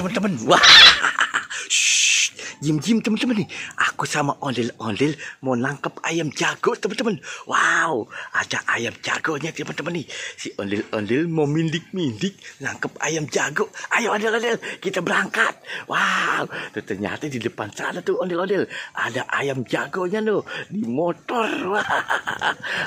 teman-teman. Wah, shh, diam-diam teman-teman nih. Aku sama ondel-ondel mau nangkep ayam jago teman-teman. Wow, ada ayam jagonya teman-teman nih. Si ondel-ondel mau mindik-mindik nangkep ayam jago. Ayo ondel-ondel, kita berangkat. Wow, tuh ternyata di depan sana tuh ondel-ondel ada ayam jagonya loh di motor. Wah,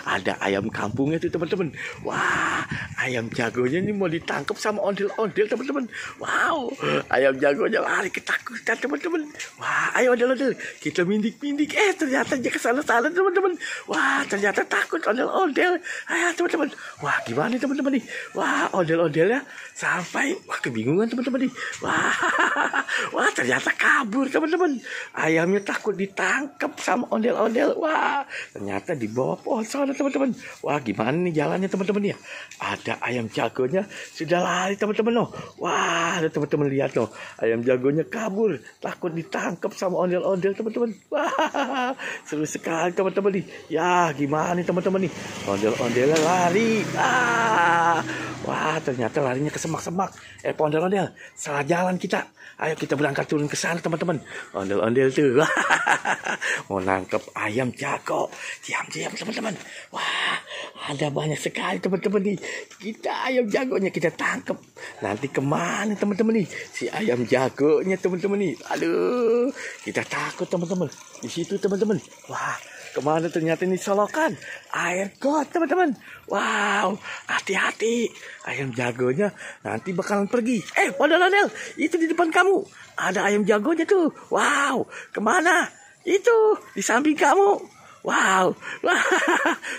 ada ayam kampungnya tuh teman-teman. Wah, ayam jagonya ini mau ditangkap sama ondel-ondel teman-teman. Wow, ayam jagonya lari ketakutan teman-teman. Wah, ayo ondel-ondel, kita mindik-mindik. Ternyata dia kesana-sana teman-teman. Wah, ternyata takut ondel-ondel. Ayo teman-teman. Wah, gimana teman-teman nih? Wah, ondel-ondelnya sampai kebingungan teman-teman nih. Wah, ternyata kabur teman-teman. Ayamnya takut ditangkap sama ondel-ondel. Wah, ternyata di bawah pohon sana teman-teman. Wah, gimana nih jalannya teman-teman ya? Ada ayam jagonya sudah lari teman-teman loh. Wah, ada teman-teman lihat loh. Ayam jagonya kabur, takut ditangkap sama ondel-ondel teman-teman. Wah, seru sekali teman-teman nih. Ya, gimana nih teman-teman nih? Ondel-ondelnya lari. Wah, ternyata larinya ke semak-semak. Ondel-ondel, salah jalan kita. Ayo kita berangkat turun ke sana teman-teman. Ondel-ondel tuh mau nangkep ayam jago. Diam-diam teman-teman. Wah, ada banyak sekali teman-teman nih. Kita ayam jagonya kita tangkep. Nanti kemana teman-teman nih? Si ayam jagonya teman-teman nih. Aduh, kita takut teman-teman. Di situ teman-teman. Wah, kemana ternyata ini solokan air got teman-teman. Wow, hati-hati. Ayam jagonya nanti bakalan pergi. Ondel-ondel, itu di depan kamu. Ada ayam jagonya tuh. Wow, kemana? Itu di samping kamu. Wow, wah,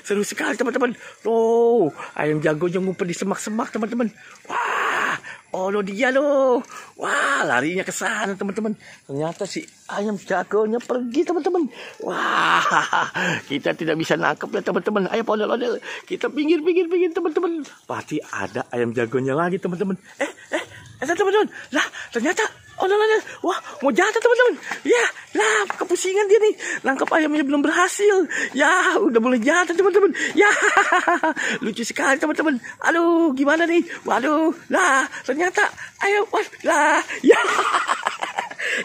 seru sekali teman-teman. Tuh, ayam jagonya ngumpet di semak-semak teman-teman. Wah, lo dia loh. Wah, larinya ke sana teman-teman. Ternyata si ayam jagonya pergi teman-teman. Wah, kita tidak bisa nangkep ya teman-teman. Ayo ondel-ondel, kita pinggir teman-teman. Pasti ada ayam jagonya lagi teman-teman. Teman-teman. Lah, ternyata ondel-ondel, wah, mau jatuh teman-teman. Ya, lah, kepusingan dia nih. Nangkep ayamnya belum berhasil. Ya, udah mulai jatuh teman-teman. Ya, lucu sekali teman-teman. Aduh, gimana nih? Waduh, lah, ternyata ayam, lah, ya,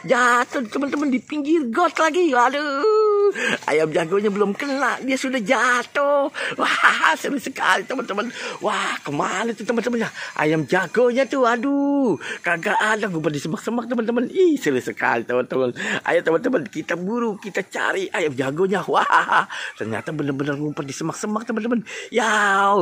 jatuh teman-teman di pinggir got lagi. Aduh, ayam jagonya belum kena, dia sudah jatuh. Wah, seru sekali teman-teman. Wah, kemana tuh teman-teman ya? Ayam jagonya tuh, aduh, kagak ada, ngumpet di semak-semak teman-teman. Ih, seru sekali teman-teman. Ayo teman-teman, kita buru, kita cari ayam jagonya. Wah, ternyata benar-benar ngumpet di semak-semak teman-teman. Ya,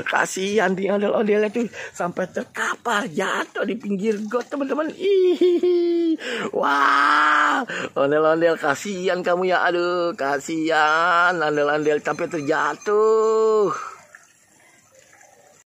kasihan di ondel-ondelnya tuh sampai terkapar jatuh di pinggir got teman-teman. Ih, wah, ondel-ondel, kasihan kamu ya. Aduh, kasihan ondel-ondel sampai terjatuh.